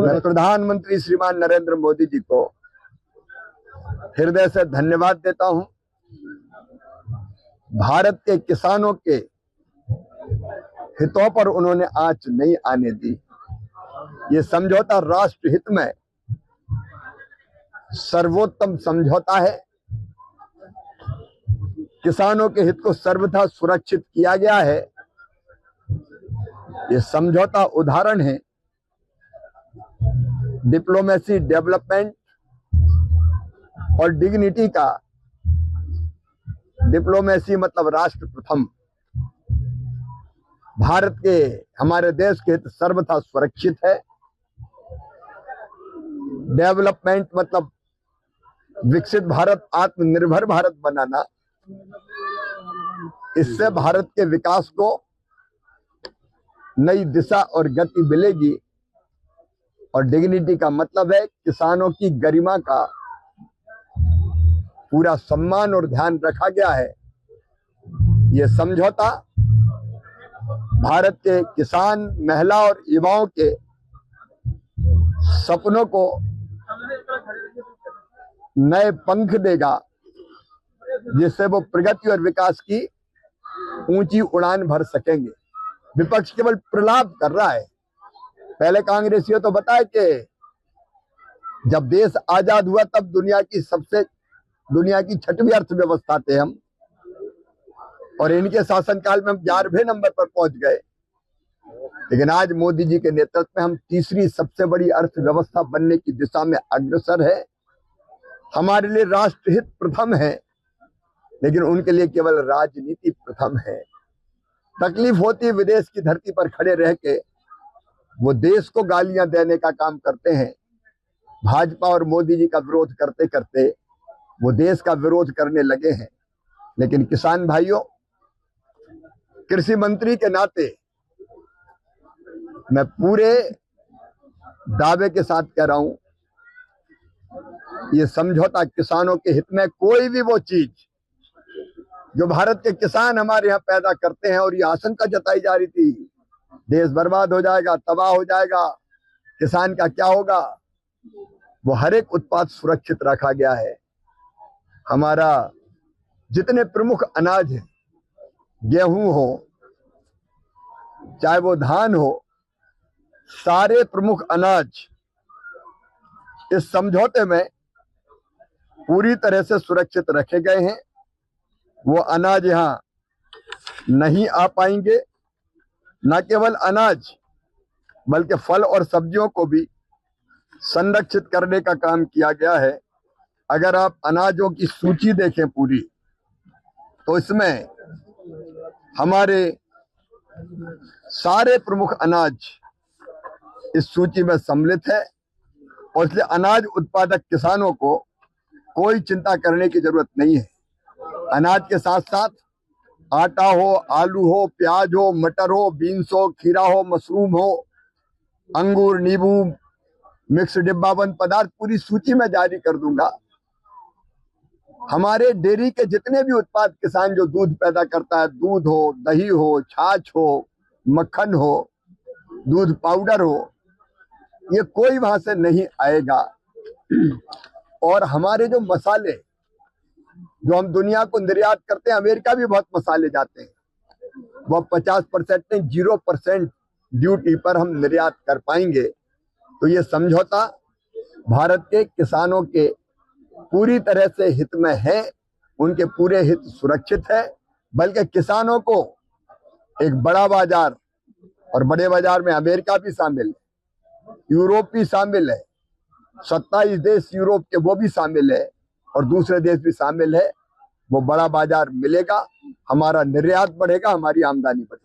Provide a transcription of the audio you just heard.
मैं प्रधानमंत्री श्रीमान नरेंद्र मोदी जी को हृदय से धन्यवाद देता हूं। भारत के किसानों के हितों पर उन्होंने आंच नहीं आने दी। ये समझौता राष्ट्र हित में सर्वोत्तम समझौता है। किसानों के हित को सर्वथा सुरक्षित किया गया है। ये समझौता उदाहरण है डिप्लोमेसी, डेवलपमेंट और डिग्निटी का। डिप्लोमेसी मतलब राष्ट्र प्रथम। भारत के, हमारे देश के हित सर्वथा सुरक्षित है। डेवलपमेंट मतलब विकसित भारत, आत्मनिर्भर भारत बनाना। इससे भारत के विकास को नई दिशा और गति मिलेगी। और डिग्निटी का मतलब है किसानों की गरिमा का पूरा सम्मान और ध्यान रखा गया है। यह समझौता भारत के किसान, महिला और युवाओं के सपनों को नए पंख देगा, जिससे वो प्रगति और विकास की ऊंची उड़ान भर सकेंगे। विपक्ष केवल प्रलाप कर रहा है। पहले कांग्रेसियों तो बताया कि जब देश आजाद हुआ तब दुनिया की 6वीं अर्थव्यवस्था थे हम, और इनके शासनकाल में हम 11वें नंबर पर पहुंच गए। लेकिन आज मोदी जी के नेतृत्व में हम तीसरी सबसे बड़ी अर्थव्यवस्था बनने की दिशा में अग्रसर है। हमारे लिए राष्ट्रहित प्रथम है, लेकिन उनके लिए केवल राजनीति प्रथम है। तकलीफ होती है, विदेश की धरती पर खड़े रह के वो देश को गालियां देने का काम करते हैं। भाजपा और मोदी जी का विरोध करते करते वो देश का विरोध करने लगे हैं। लेकिन किसान भाइयों, कृषि मंत्री के नाते मैं पूरे दावे के साथ कह रहा हूं, ये समझौता किसानों के हित में कोई भी वो चीज जो भारत के किसान हमारे यहाँ पैदा करते हैं, और ये आशंका जताई जा रही थी देश बर्बाद हो जाएगा, तबाह हो जाएगा, किसान का क्या होगा, वो हर एक उत्पाद सुरक्षित रखा गया है। हमारा जितने प्रमुख अनाज है, गेहूं हो चाहे वो धान हो, सारे प्रमुख अनाज इस समझौते में पूरी तरह से सुरक्षित रखे गए हैं। वो अनाज यहां नहीं आ पाएंगे। न केवल अनाज बल्कि फल और सब्जियों को भी संरक्षित करने का काम किया गया है। अगर आप अनाजों की सूची देखें पूरी, तो इसमें हमारे सारे प्रमुख अनाज इस सूची में सम्मिलित है। और इसलिए अनाज उत्पादक किसानों को कोई चिंता करने की जरूरत नहीं है। अनाज के साथ साथ आटा हो, आलू हो, प्याज हो, मटर हो, बीन्स हो, खीरा हो, मशरूम हो, अंगूर, नींबू, मिक्स डिब्बाबंद पदार्थ, पूरी सूची में जारी कर दूंगा। हमारे डेयरी के जितने भी उत्पाद, किसान जो दूध पैदा करता है, दूध हो, दही हो, छाछ हो, मक्खन हो, दूध पाउडर हो, ये कोई वहां से नहीं आएगा। और हमारे जो मसाले जो हम दुनिया को निर्यात करते हैं, अमेरिका भी बहुत मसाले जाते हैं, वो 50% नहीं 0% ड्यूटी पर हम निर्यात कर पाएंगे। तो ये समझौता भारत के किसानों के पूरी तरह से हित में है। उनके पूरे हित सुरक्षित है। बल्कि किसानों को एक बड़ा बाजार, और बड़े बाजार में अमेरिका भी शामिल है, यूरोप भी शामिल है, 27 देश यूरोप के वो भी शामिल है, और दूसरे देश भी शामिल है। वो बड़ा बाजार मिलेगा, हमारा निर्यात बढ़ेगा, हमारी आमदनी बढ़ेगी।